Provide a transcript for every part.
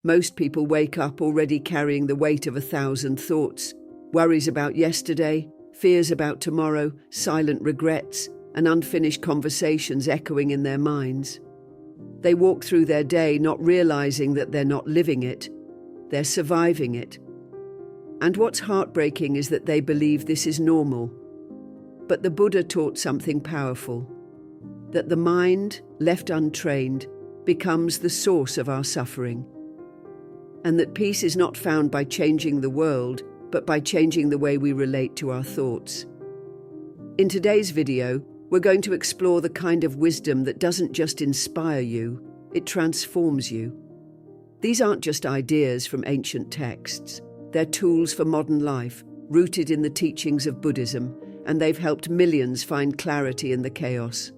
Most people wake up already carrying the weight of 1,000 thoughts, worries about yesterday, fears about tomorrow, silent regrets, and unfinished conversations echoing in their minds. They walk through their day not realizing that they're not living it, they're surviving it. And what's heartbreaking is that they believe this is normal. But the Buddha taught something powerful, that the mind, left untrained, becomes the source of our suffering. And that peace is not found by changing the world, but by changing the way we relate to our thoughts. In today's video, we're going to explore the kind of wisdom that doesn't just inspire you, it transforms you. These aren't just ideas from ancient texts. They're tools for modern life, rooted in the teachings of Buddhism, and they've helped millions find clarity in the chaos.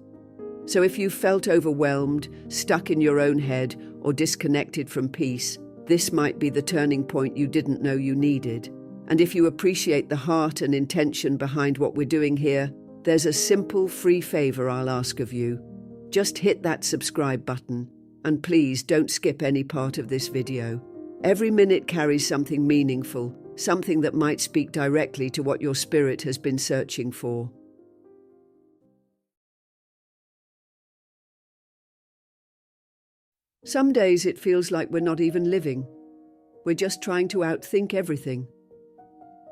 So if you felt overwhelmed, stuck in your own head, or disconnected from peace, this might be the turning point you didn't know you needed. And if you appreciate the heart and intention behind what we're doing here, there's a simple, free favor I'll ask of you. Just hit that subscribe button, and please don't skip any part of this video. Every minute carries something meaningful, something that might speak directly to what your spirit has been searching for. Some days it feels like we're not even living. We're just trying to outthink everything.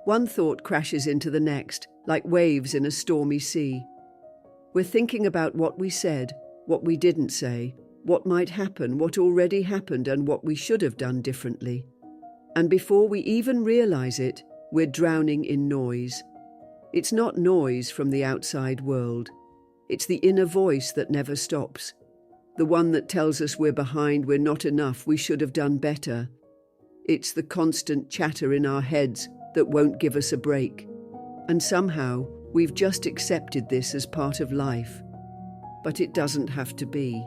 One thought crashes into the next, like waves in a stormy sea. We're thinking about what we said, what we didn't say, what might happen, what already happened, and what we should have done differently. And before we even realize it, we're drowning in noise. It's not noise from the outside world. It's the inner voice that never stops. The one that tells us we're behind, we're not enough, we should have done better. It's the constant chatter in our heads that won't give us a break. And somehow, we've just accepted this as part of life. But it doesn't have to be.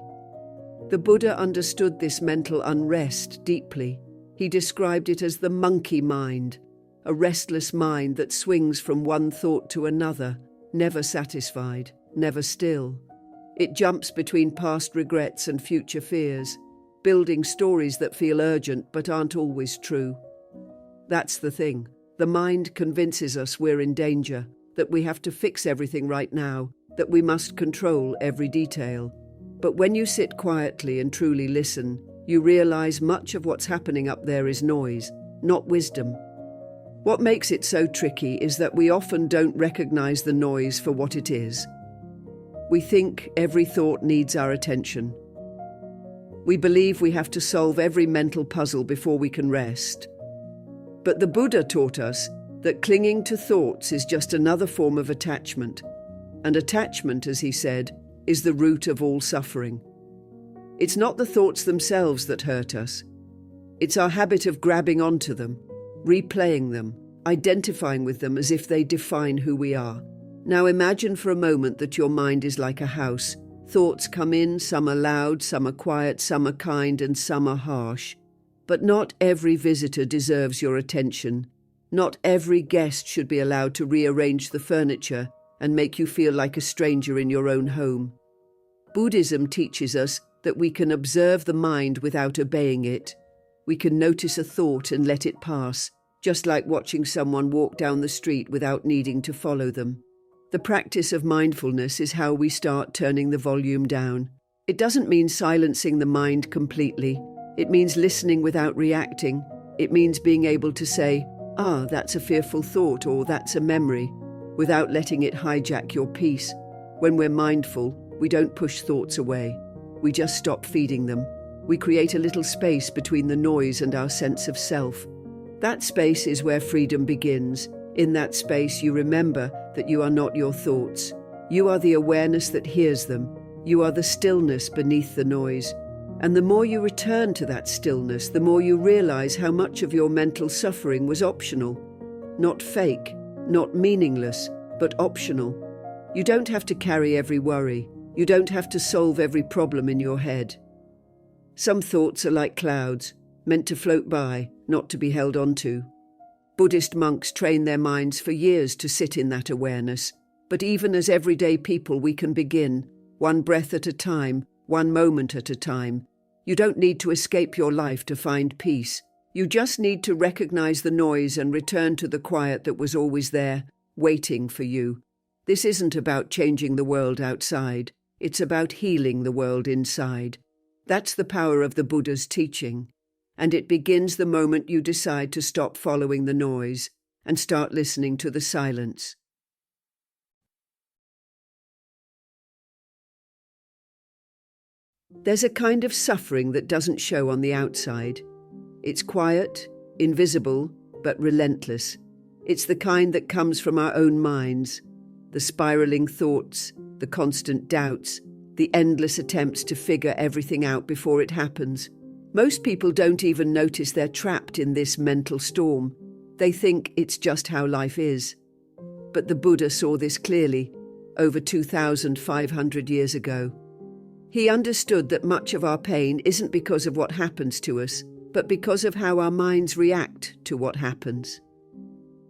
The Buddha understood this mental unrest deeply. He described it as the monkey mind, a restless mind that swings from one thought to another, never satisfied, never still. It jumps between past regrets and future fears, building stories that feel urgent but aren't always true. That's the thing. The mind convinces us we're in danger, that we have to fix everything right now, that we must control every detail. But when you sit quietly and truly listen, you realize much of what's happening up there is noise, not wisdom. What makes it so tricky is that we often don't recognize the noise for what it is. We think every thought needs our attention. We believe we have to solve every mental puzzle before we can rest. But the Buddha taught us that clinging to thoughts is just another form of attachment. And attachment, as he said, is the root of all suffering. It's not the thoughts themselves that hurt us. It's our habit of grabbing onto them, replaying them, identifying with them as if they define who we are. Now imagine for a moment that your mind is like a house. Thoughts come in, some are loud, some are quiet, some are kind, and some are harsh. But not every visitor deserves your attention. Not every guest should be allowed to rearrange the furniture and make you feel like a stranger in your own home. Buddhism teaches us that we can observe the mind without obeying it. We can notice a thought and let it pass, just like watching someone walk down the street without needing to follow them. The practice of mindfulness is how we start turning the volume down. It doesn't mean silencing the mind completely. It means listening without reacting. It means being able to say, that's a fearful thought, or that's a memory, without letting it hijack your peace. When we're mindful, we don't push thoughts away. We just stop feeding them. We create a little space between the noise and our sense of self. That space is where freedom begins. In that space, you remember that you are not your thoughts. You are the awareness that hears them. You are the stillness beneath the noise. And the more you return to that stillness, the more you realize how much of your mental suffering was optional. Not fake, not meaningless, but optional. You don't have to carry every worry. You don't have to solve every problem in your head. Some thoughts are like clouds, meant to float by, not to be held onto. Buddhist monks train their minds for years to sit in that awareness. But even as everyday people, we can begin, one breath at a time, one moment at a time, You don't need to escape your life to find peace. You just need to recognize the noise and return to the quiet that was always there, waiting for you. This isn't about changing the world outside. It's about healing the world inside. That's the power of the Buddha's teaching. And it begins the moment you decide to stop following the noise and start listening to the silence. There's a kind of suffering that doesn't show on the outside. It's quiet, invisible, but relentless. It's the kind that comes from our own minds, the spiraling thoughts, the constant doubts, the endless attempts to figure everything out before it happens. Most people don't even notice they're trapped in this mental storm. They think it's just how life is. But the Buddha saw this clearly, over 2,500 years ago. He understood that much of our pain isn't because of what happens to us, but because of how our minds react to what happens.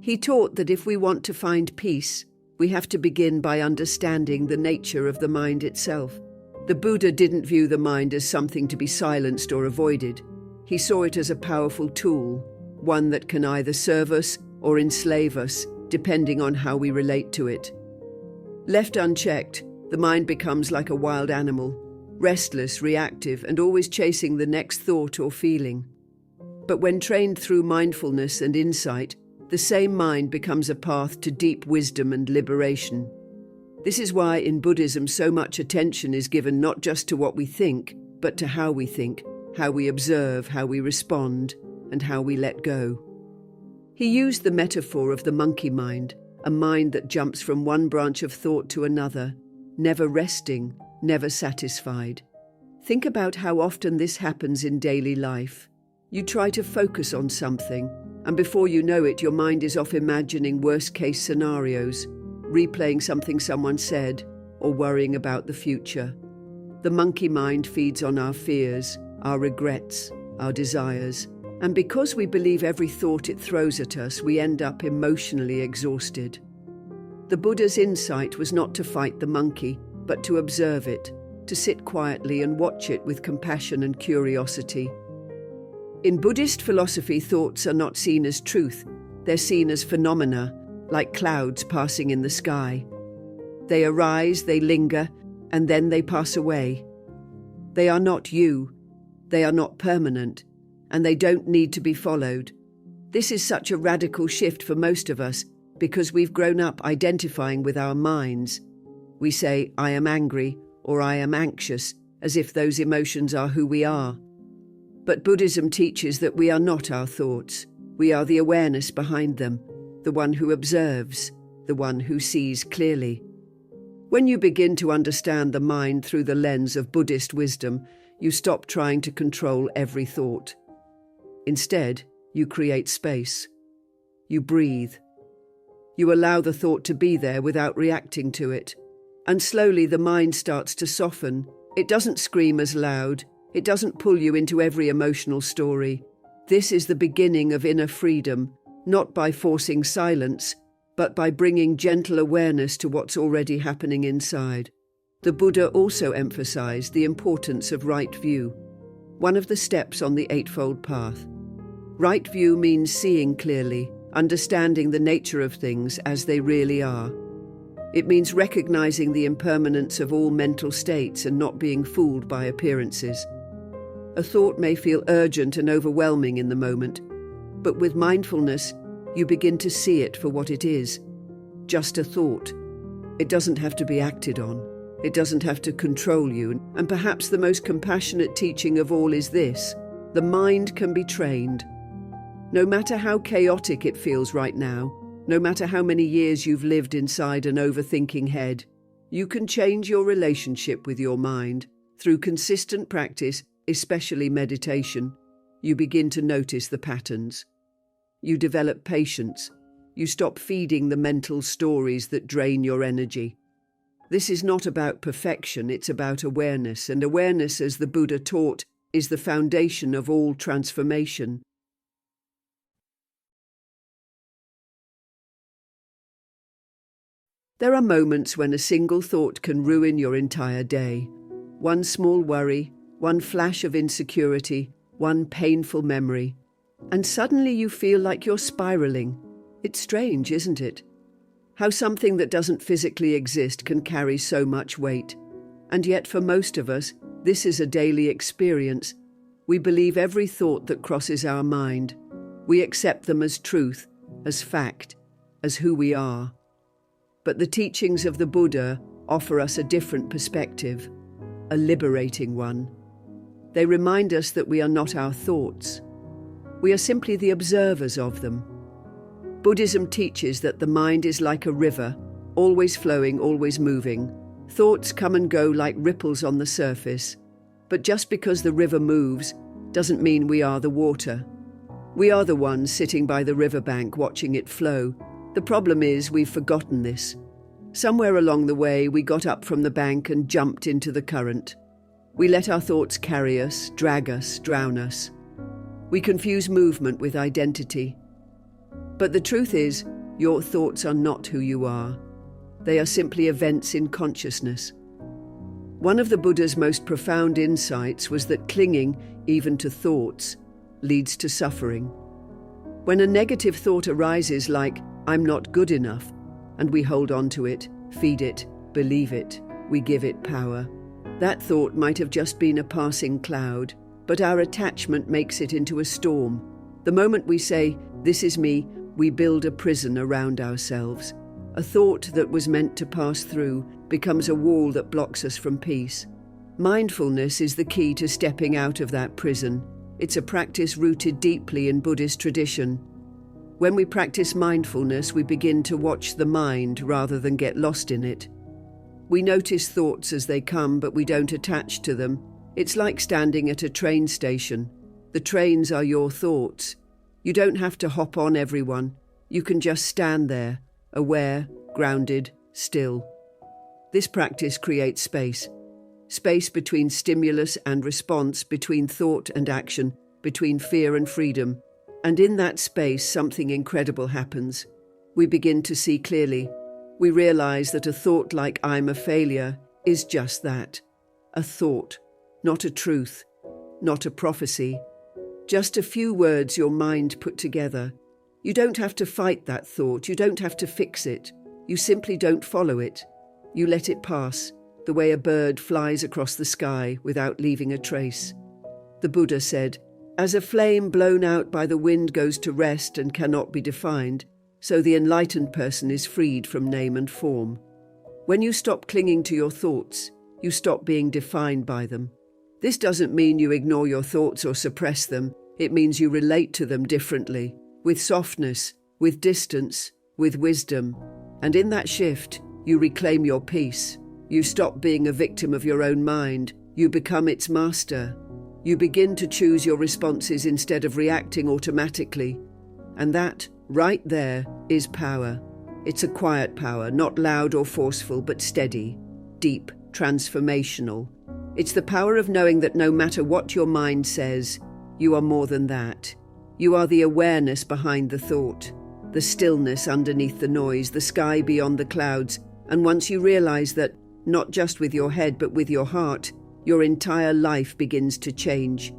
He taught that if we want to find peace, we have to begin by understanding the nature of the mind itself. The Buddha didn't view the mind as something to be silenced or avoided. He saw it as a powerful tool, one that can either serve us or enslave us, depending on how we relate to it. Left unchecked, the mind becomes like a wild animal, restless, reactive, and always chasing the next thought or feeling. But when trained through mindfulness and insight, the same mind becomes a path to deep wisdom and liberation. This is why in Buddhism so much attention is given not just to what we think, but to how we think, how we observe, how we respond, and how we let go. He used the metaphor of the monkey mind, a mind that jumps from one branch of thought to another, never resting, never satisfied. Think about how often this happens in daily life. You try to focus on something, and before you know it, your mind is off imagining worst-case scenarios, replaying something someone said, or worrying about the future. The monkey mind feeds on our fears, our regrets, our desires, and because we believe every thought it throws at us, we end up emotionally exhausted. The Buddha's insight was not to fight the monkey, but to observe it, to sit quietly and watch it with compassion and curiosity. In Buddhist philosophy, thoughts are not seen as truth. They're seen as phenomena, like clouds passing in the sky. They arise, they linger, and then they pass away. They are not you. They are not permanent, and they don't need to be followed. This is such a radical shift for most of us because we've grown up identifying with our minds. We say, I am angry, or I am anxious, as if those emotions are who we are. But Buddhism teaches that we are not our thoughts. We are the awareness behind them, the one who observes, the one who sees clearly. When you begin to understand the mind through the lens of Buddhist wisdom, you stop trying to control every thought. Instead, you create space. You breathe. You allow the thought to be there without reacting to it. And slowly the mind starts to soften. It doesn't scream as loud. It doesn't pull you into every emotional story. This is the beginning of inner freedom, not by forcing silence, but by bringing gentle awareness to what's already happening inside. The Buddha also emphasized the importance of right view, one of the steps on the Eightfold Path. Right view means seeing clearly, understanding the nature of things as they really are. It means recognizing the impermanence of all mental states and not being fooled by appearances. A thought may feel urgent and overwhelming in the moment, but with mindfulness, you begin to see it for what it is. Just a thought. It doesn't have to be acted on. It doesn't have to control you. And perhaps the most compassionate teaching of all is this: the mind can be trained. No matter how chaotic it feels right now, no matter how many years you've lived inside an overthinking head, you can change your relationship with your mind. Through consistent practice, especially meditation, you begin to notice the patterns. You develop patience. You stop feeding the mental stories that drain your energy. This is not about perfection, it's about awareness, and awareness, as the Buddha taught, is the foundation of all transformation. There are moments when a single thought can ruin your entire day. One small worry, one flash of insecurity, one painful memory, and suddenly you feel like you're spiraling. It's strange, isn't it? How something that doesn't physically exist can carry so much weight. And yet for most of us, this is a daily experience. We believe every thought that crosses our mind. We accept them as truth, as fact, as who we are. But the teachings of the Buddha offer us a different perspective, a liberating one. They remind us that we are not our thoughts. We are simply the observers of them. Buddhism teaches that the mind is like a river, always flowing, always moving. Thoughts come and go like ripples on the surface. But just because the river moves doesn't mean we are the water. We are the ones sitting by the riverbank watching it flow. The problem is we've forgotten this. Somewhere along the way, we got up from the bank and jumped into the current. We let our thoughts carry us, drag us, drown us. We confuse movement with identity. But the truth is, your thoughts are not who you are. They are simply events in consciousness. One of the Buddha's most profound insights was that clinging, even to thoughts, leads to suffering. When a negative thought arises like, "I'm not good enough," and we hold on to it, feed it, believe it, we give it power. That thought might have just been a passing cloud, but our attachment makes it into a storm. The moment we say, "This is me," we build a prison around ourselves. A thought that was meant to pass through becomes a wall that blocks us from peace. Mindfulness is the key to stepping out of that prison. It's a practice rooted deeply in Buddhist tradition. When we practice mindfulness, we begin to watch the mind rather than get lost in it. We notice thoughts as they come, but we don't attach to them. It's like standing at a train station. The trains are your thoughts. You don't have to hop on everyone. You can just stand there, aware, grounded, still. This practice creates space. Space between stimulus and response, between thought and action, between fear and freedom. And in that space, something incredible happens. We begin to see clearly. We realize that a thought like "I'm a failure" is just that. A thought, not a truth, not a prophecy. Just a few words your mind put together. You don't have to fight that thought. You don't have to fix it. You simply don't follow it. You let it pass, the way a bird flies across the sky without leaving a trace. The Buddha said, "As a flame blown out by the wind goes to rest and cannot be defined, so the enlightened person is freed from name and form." When you stop clinging to your thoughts, you stop being defined by them. This doesn't mean you ignore your thoughts or suppress them. It means you relate to them differently, with softness, with distance, with wisdom. And in that shift, you reclaim your peace. You stop being a victim of your own mind. You become its master. You begin to choose your responses instead of reacting automatically. And that, right there, is power. It's a quiet power, not loud or forceful, but steady, deep, transformational. It's the power of knowing that no matter what your mind says, you are more than that. You are the awareness behind the thought, the stillness underneath the noise, the sky beyond the clouds. And once you realize that, not just with your head but with your heart, your entire life begins to change.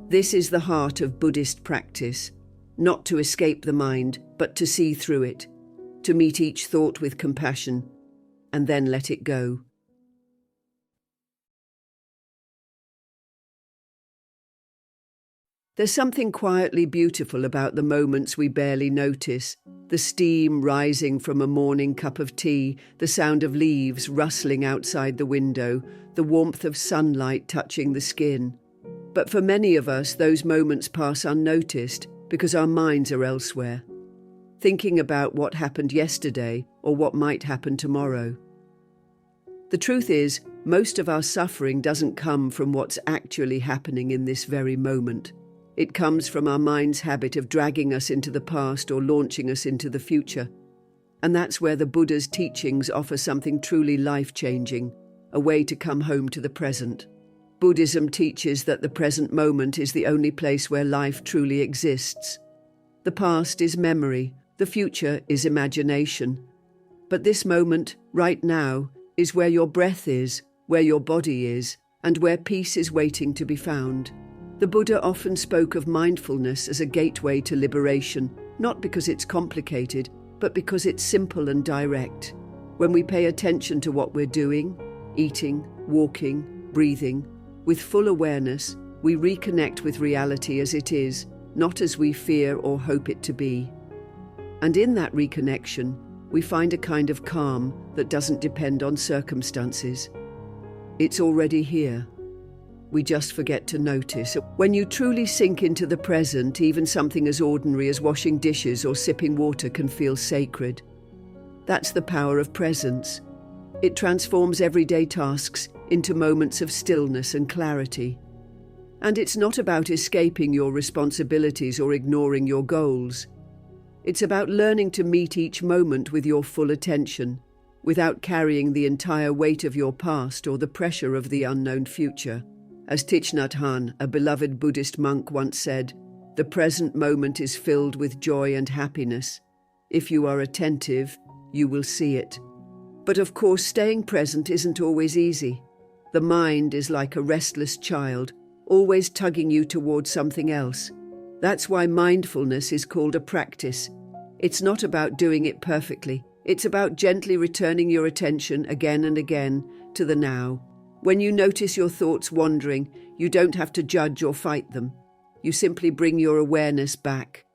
This is the heart of Buddhist practice. Not to escape the mind, but to see through it, to meet each thought with compassion, and then let it go. There's something quietly beautiful about the moments we barely notice. The steam rising from a morning cup of tea, the sound of leaves rustling outside the window, the warmth of sunlight touching the skin. But for many of us, those moments pass unnoticed because our minds are elsewhere, thinking about what happened yesterday or what might happen tomorrow. The truth is, most of our suffering doesn't come from what's actually happening in this very moment. It comes from our mind's habit of dragging us into the past or launching us into the future. And that's where the Buddha's teachings offer something truly life-changing, a way to come home to the present. Buddhism teaches that the present moment is the only place where life truly exists. The past is memory, the future is imagination. But this moment, right now, is where your breath is, where your body is, and where peace is waiting to be found. The Buddha often spoke of mindfulness as a gateway to liberation, not because it's complicated, but because it's simple and direct. When we pay attention to what we're doing, eating, walking, breathing, with full awareness, we reconnect with reality as it is, not as we fear or hope it to be. And in that reconnection, we find a kind of calm that doesn't depend on circumstances. It's already here. We just forget to notice. When you truly sink into the present, even something as ordinary as washing dishes or sipping water can feel sacred. That's the power of presence. It transforms everyday tasks into moments of stillness and clarity. And it's not about escaping your responsibilities or ignoring your goals. It's about learning to meet each moment with your full attention, without carrying the entire weight of your past or the pressure of the unknown future. As Thich Nhat Hanh, a beloved Buddhist monk, once said, "The present moment is filled with joy and happiness. If you are attentive, you will see it." But of course, staying present isn't always easy. The mind is like a restless child, always tugging you towards something else. That's why mindfulness is called a practice. It's not about doing it perfectly. It's about gently returning your attention again and again to the now. When you notice your thoughts wandering, you don't have to judge or fight them. You simply bring your awareness back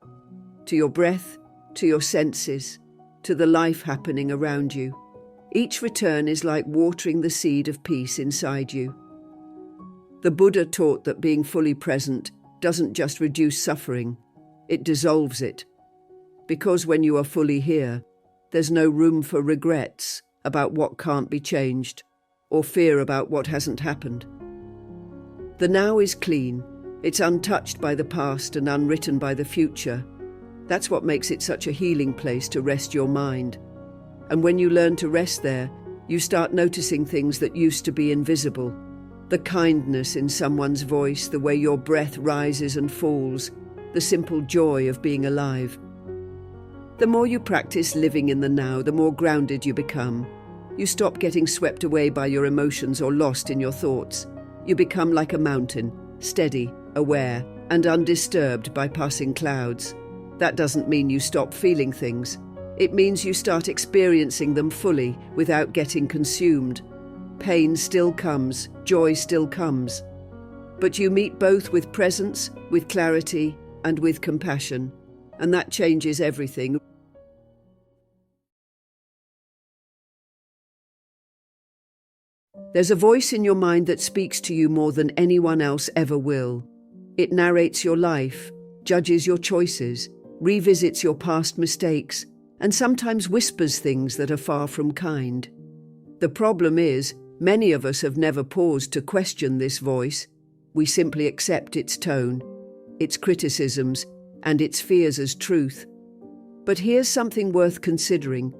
to your breath, to your senses, to the life happening around you. Each return is like watering the seed of peace inside you. The Buddha taught that being fully present doesn't just reduce suffering, it dissolves it. Because when you are fully here, there's no room for regrets about what can't be changed, or fear about what hasn't happened. The now is clean, it's untouched by the past and unwritten by the future. That's what makes it such a healing place to rest your mind. And when you learn to rest there, you start noticing things that used to be invisible. The kindness in someone's voice, the way your breath rises and falls, the simple joy of being alive. The more you practice living in the now, the more grounded you become. You stop getting swept away by your emotions or lost in your thoughts. You become like a mountain, steady, aware, and undisturbed by passing clouds. That doesn't mean you stop feeling things. It means you start experiencing them fully without getting consumed. Pain still comes, joy still comes. But you meet both with presence, with clarity, and with compassion. And that changes everything. There's a voice in your mind that speaks to you more than anyone else ever will. It narrates your life, judges your choices, revisits your past mistakes, and sometimes whispers things that are far from kind. The problem is, many of us have never paused to question this voice. We simply accept its tone, its criticisms, and its fears as truth. But here's something worth considering.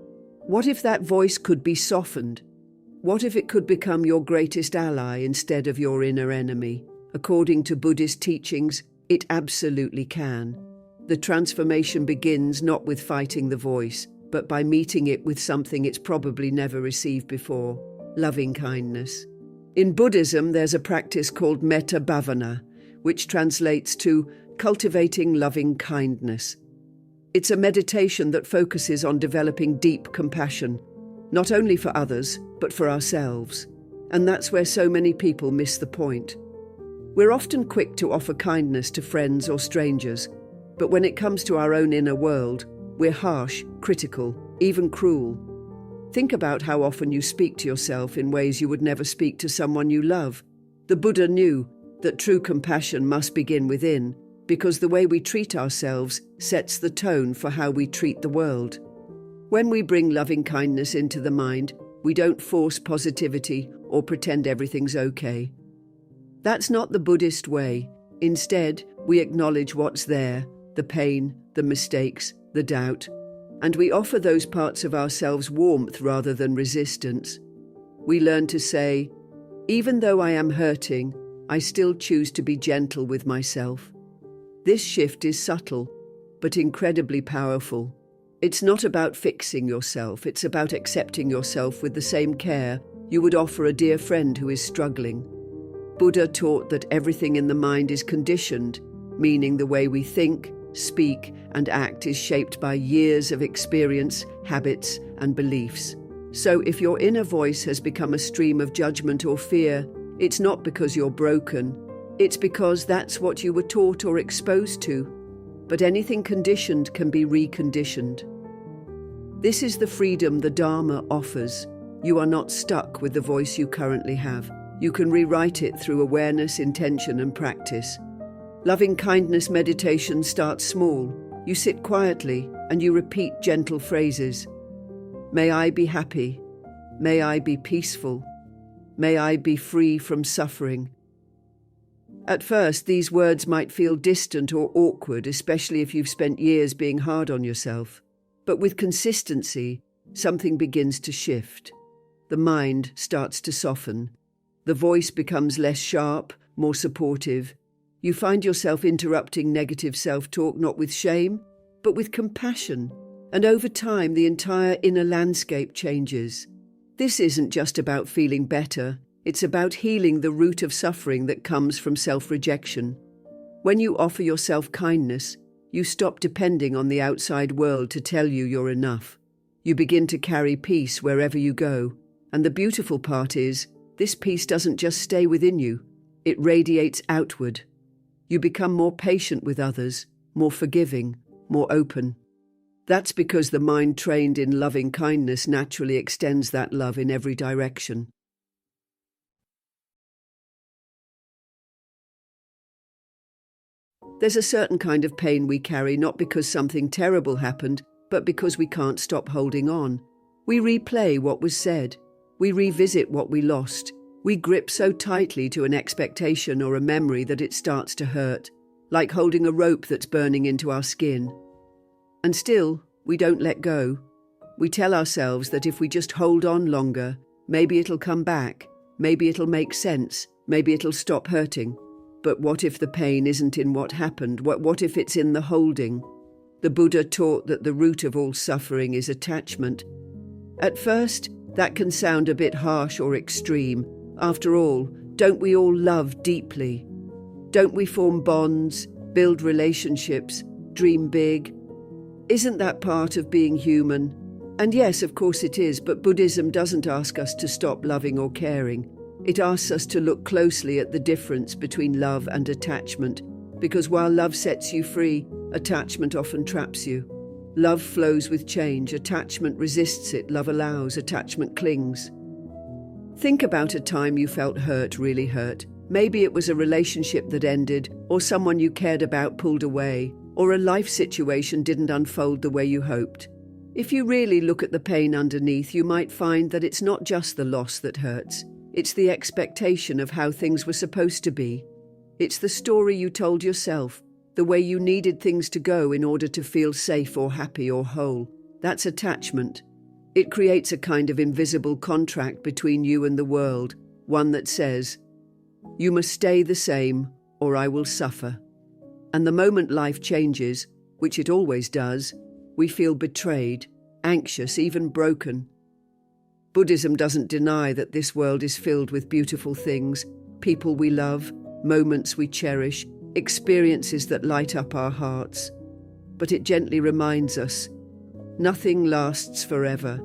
What if that voice could be softened? What if it could become your greatest ally instead of your inner enemy? According to Buddhist teachings, it absolutely can. The transformation begins not with fighting the voice, but by meeting it with something it's probably never received before: loving kindness. In Buddhism, there's a practice called Metta bhavana, which translates to cultivating loving kindness. It's a meditation that focuses on developing deep compassion, not only for others, but for ourselves. And that's where so many people miss the point. We're often quick to offer kindness to friends or strangers, but when it comes to our own inner world, we're harsh, critical, even cruel. Think about how often you speak to yourself in ways you would never speak to someone you love. The Buddha knew that true compassion must begin within, because the way we treat ourselves sets the tone for how we treat the world. When we bring loving kindness into the mind, we don't force positivity or pretend everything's okay. That's not the Buddhist way. Instead, we acknowledge what's there, the pain, the mistakes, the doubt, and we offer those parts of ourselves warmth rather than resistance. We learn to say, "Even though I am hurting, I still choose to be gentle with myself." This shift is subtle, but incredibly powerful. It's not about fixing yourself, it's about accepting yourself with the same care you would offer a dear friend who is struggling. Buddha taught that everything in the mind is conditioned, meaning the way we think, speak, and act is shaped by years of experience, habits, and beliefs. So if your inner voice has become a stream of judgment or fear, it's not because you're broken. It's because that's what you were taught or exposed to. But anything conditioned can be reconditioned. This is the freedom the Dharma offers. You are not stuck with the voice you currently have. You can rewrite it through awareness, intention, and practice. Loving kindness meditation starts small. You sit quietly and you repeat gentle phrases. May I be happy. May I be peaceful. May I be free from suffering. At first, these words might feel distant or awkward, especially if you've spent years being hard on yourself. But with consistency, something begins to shift. The mind starts to soften. The voice becomes less sharp, more supportive. You find yourself interrupting negative self-talk not with shame, but with compassion. And over time, the entire inner landscape changes. This isn't just about feeling better. It's about healing the root of suffering that comes from self-rejection. When you offer yourself kindness, you stop depending on the outside world to tell you you're enough. You begin to carry peace wherever you go. And the beautiful part is, this peace doesn't just stay within you, it radiates outward. You become more patient with others, more forgiving, more open. That's because the mind trained in loving kindness naturally extends that love in every direction. There's a certain kind of pain we carry not because something terrible happened, but because we can't stop holding on. We replay what was said. We revisit what we lost. We grip so tightly to an expectation or a memory that it starts to hurt, like holding a rope that's burning into our skin. And still, we don't let go. We tell ourselves that if we just hold on longer, maybe it'll come back, maybe it'll make sense, maybe it'll stop hurting. But what if the pain isn't in what happened? What if it's in the holding? The Buddha taught that the root of all suffering is attachment. At first, that can sound a bit harsh or extreme. After all, don't we all love deeply? Don't we form bonds, build relationships, dream big? Isn't that part of being human? And yes, of course it is, but Buddhism doesn't ask us to stop loving or caring. It asks us to look closely at the difference between love and attachment, because while love sets you free, attachment often traps you. Love flows with change, attachment resists it, love allows, attachment clings. Think about a time you felt hurt, really hurt. Maybe it was a relationship that ended, or someone you cared about pulled away, or a life situation didn't unfold the way you hoped. If you really look at the pain underneath, you might find that it's not just the loss that hurts. It's the expectation of how things were supposed to be. It's the story you told yourself, the way you needed things to go in order to feel safe or happy or whole. That's attachment. It creates a kind of invisible contract between you and the world, one that says, you must stay the same or I will suffer. And the moment life changes, which it always does, we feel betrayed, anxious, even broken. Buddhism doesn't deny that this world is filled with beautiful things, people we love, moments we cherish, experiences that light up our hearts. But it gently reminds us, nothing lasts forever.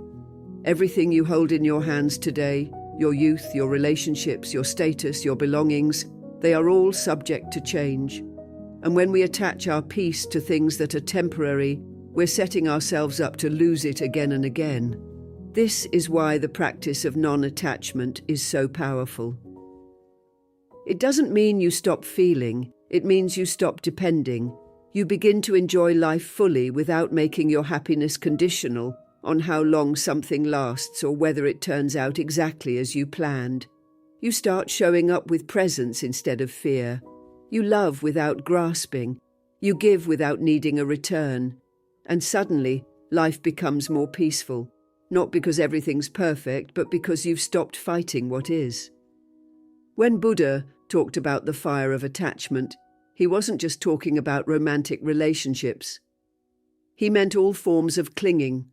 Everything you hold in your hands today, your youth, your relationships, your status, your belongings, they are all subject to change. And when we attach our peace to things that are temporary, we're setting ourselves up to lose it again and again. This is why the practice of non-attachment is so powerful. It doesn't mean you stop feeling, it means you stop depending. You begin to enjoy life fully without making your happiness conditional on how long something lasts or whether it turns out exactly as you planned. You start showing up with presence instead of fear. You love without grasping. You give without needing a return. And suddenly, life becomes more peaceful. Not because everything's perfect, but because you've stopped fighting what is. When Buddha talked about the fire of attachment, he wasn't just talking about romantic relationships. He meant all forms of clinging,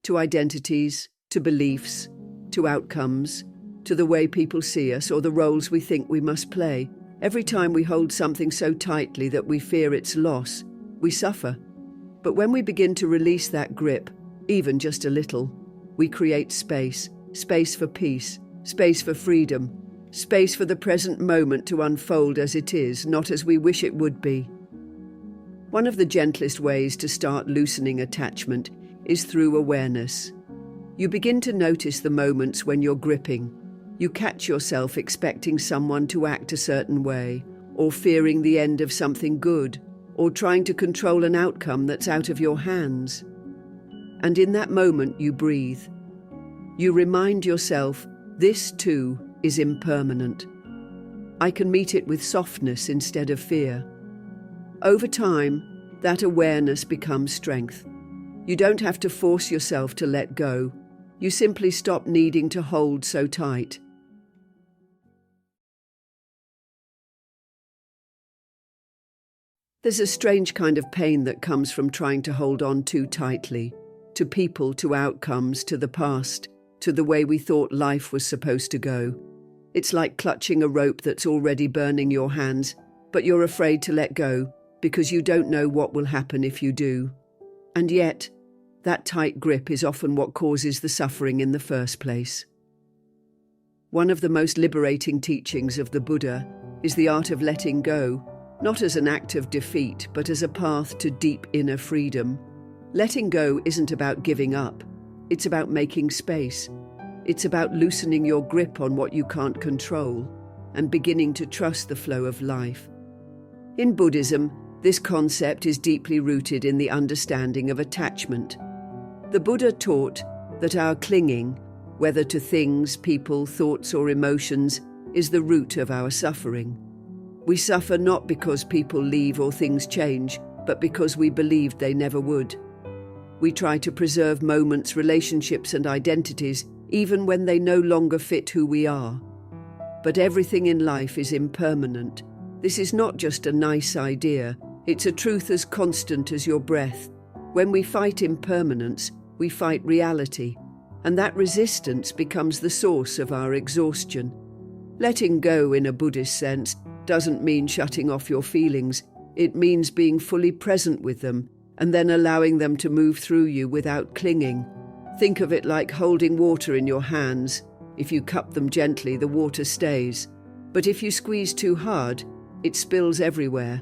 to identities, to beliefs, to outcomes. to the way people see us or the roles we think we must play. Every time we hold something so tightly that we fear its loss, we suffer. But when we begin to release that grip, even just a little, we create space. Space for peace, space for freedom, space for the present moment to unfold as it is, not as we wish it would be. One of the gentlest ways to start loosening attachment is through awareness. You begin to notice the moments when you're gripping. You catch yourself expecting someone to act a certain way, or fearing the end of something good, or trying to control an outcome that's out of your hands. And in that moment you breathe. You remind yourself, this too is impermanent. I can meet it with softness instead of fear. Over time, that awareness becomes strength. You don't have to force yourself to let go. You simply stop needing to hold so tight. There's a strange kind of pain that comes from trying to hold on too tightly, to people, to outcomes, to the past, to the way we thought life was supposed to go. It's like clutching a rope that's already burning your hands, but you're afraid to let go because you don't know what will happen if you do. And yet, that tight grip is often what causes the suffering in the first place. One of the most liberating teachings of the Buddha is the art of letting go, not as an act of defeat, but as a path to deep inner freedom. Letting go isn't about giving up. It's about making space. It's about loosening your grip on what you can't control and beginning to trust the flow of life. In Buddhism, this concept is deeply rooted in the understanding of attachment. The Buddha taught that our clinging, whether to things, people, thoughts, or emotions, is the root of our suffering. We suffer not because people leave or things change, but because we believed they never would. We try to preserve moments, relationships, and identities, even when they no longer fit who we are. But everything in life is impermanent. This is not just a nice idea, it's a truth as constant as your breath. When we fight impermanence, we fight reality, and that resistance becomes the source of our exhaustion. Letting go, in a Buddhist sense, doesn't mean shutting off your feelings. It means being fully present with them, and then allowing them to move through you without clinging. Think of it like holding water in your hands. If you cup them gently, the water stays. But if you squeeze too hard, it spills everywhere.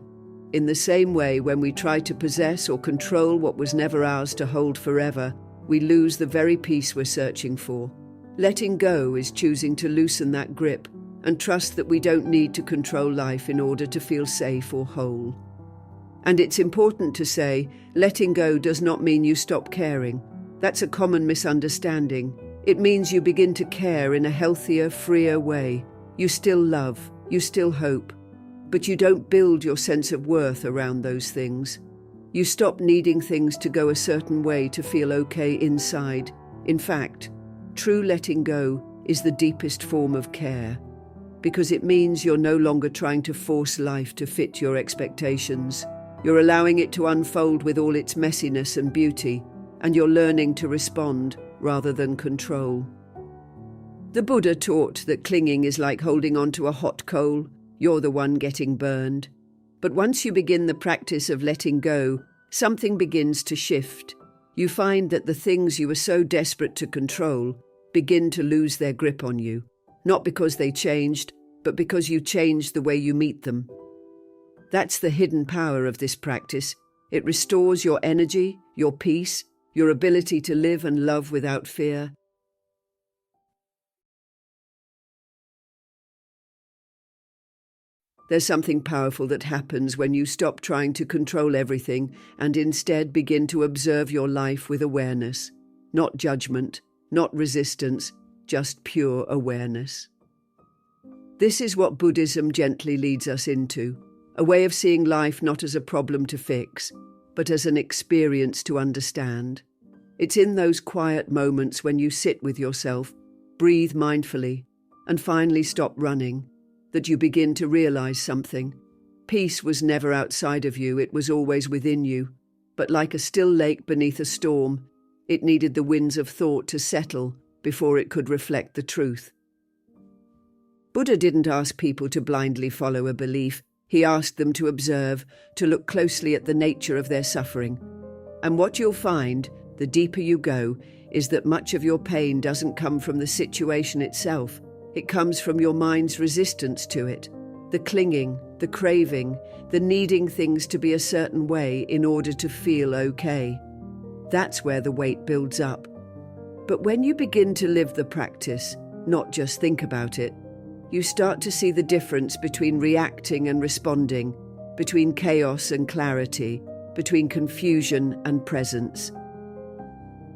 In the same way, when we try to possess or control what was never ours to hold forever, we lose the very peace we're searching for. Letting go is choosing to loosen that grip and trust that we don't need to control life in order to feel safe or whole. And it's important to say, letting go does not mean you stop caring. That's a common misunderstanding. It means you begin to care in a healthier, freer way. You still love, you still hope, but you don't build your sense of worth around those things. You stop needing things to go a certain way to feel okay inside. In fact, true letting go is the deepest form of care, because it means you're no longer trying to force life to fit your expectations. You're allowing it to unfold with all its messiness and beauty, and you're learning to respond rather than control. The Buddha taught that clinging is like holding on to a hot coal. You're the one getting burned. But once you begin the practice of letting go, something begins to shift. You find that the things you were so desperate to control begin to lose their grip on you, not because they changed, but because you changed the way you meet them. That's the hidden power of this practice. It restores your energy, your peace, your ability to live and love without fear. There's something powerful that happens when you stop trying to control everything and instead begin to observe your life with awareness. Not judgment, not resistance, just pure awareness. This is what Buddhism gently leads us into, a way of seeing life not as a problem to fix, but as an experience to understand. It's in those quiet moments when you sit with yourself, breathe mindfully, and finally stop running, that you begin to realize something. Peace was never outside of you, it was always within you. But like a still lake beneath a storm, it needed the winds of thought to settle before it could reflect the truth. Buddha didn't ask people to blindly follow a belief. He asked them to observe, to look closely at the nature of their suffering. And what you'll find, the deeper you go, is that much of your pain doesn't come from the situation itself. It comes from your mind's resistance to it, the clinging, the craving, the needing things to be a certain way in order to feel okay. That's where the weight builds up. But when you begin to live the practice, not just think about it, you start to see the difference between reacting and responding, between chaos and clarity, between confusion and presence.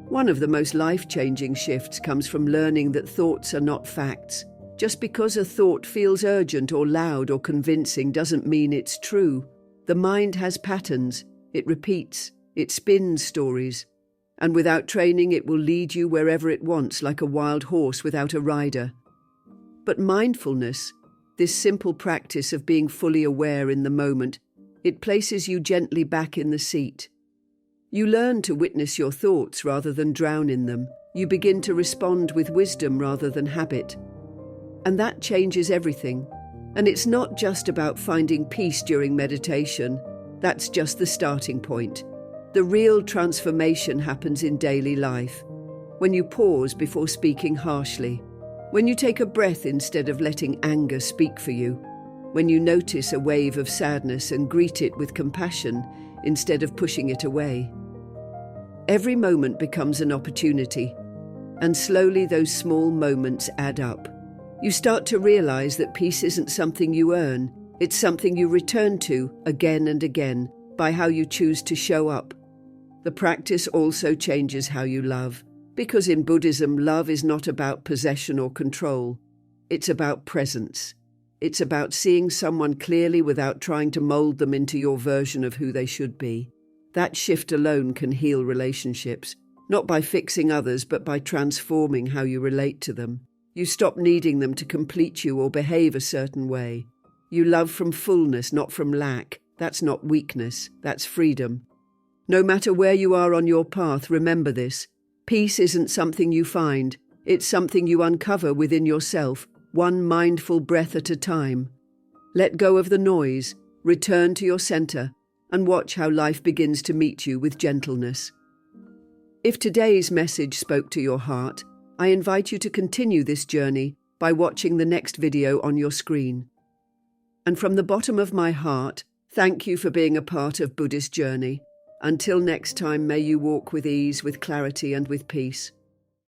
One of the most life-changing shifts comes from learning that thoughts are not facts. Just because a thought feels urgent or loud or convincing doesn't mean it's true. The mind has patterns, it repeats, it spins stories. And without training, it will lead you wherever it wants, like a wild horse without a rider. But mindfulness, this simple practice of being fully aware in the moment, it places you gently back in the seat. You learn to witness your thoughts rather than drown in them. You begin to respond with wisdom rather than habit. And that changes everything. And it's not just about finding peace during meditation. That's just the starting point. The real transformation happens in daily life. When you pause before speaking harshly. When you take a breath instead of letting anger speak for you. When you notice a wave of sadness and greet it with compassion instead of pushing it away. Every moment becomes an opportunity. And slowly those small moments add up. You start to realize that peace isn't something you earn. It's something you return to again and again by how you choose to show up. The practice also changes how you love, because in Buddhism, love is not about possession or control. It's about presence. It's about seeing someone clearly without trying to mold them into your version of who they should be. That shift alone can heal relationships, not by fixing others, but by transforming how you relate to them. You stop needing them to complete you or behave a certain way. You love from fullness, not from lack. That's not weakness, that's freedom. No matter where you are on your path, remember this. Peace isn't something you find. It's something you uncover within yourself, one mindful breath at a time. Let go of the noise, return to your center, and watch how life begins to meet you with gentleness. If today's message spoke to your heart, I invite you to continue this journey by watching the next video on your screen. And from the bottom of my heart, thank you for being a part of Buddhist journey. Until next time, may you walk with ease, with clarity, and with peace.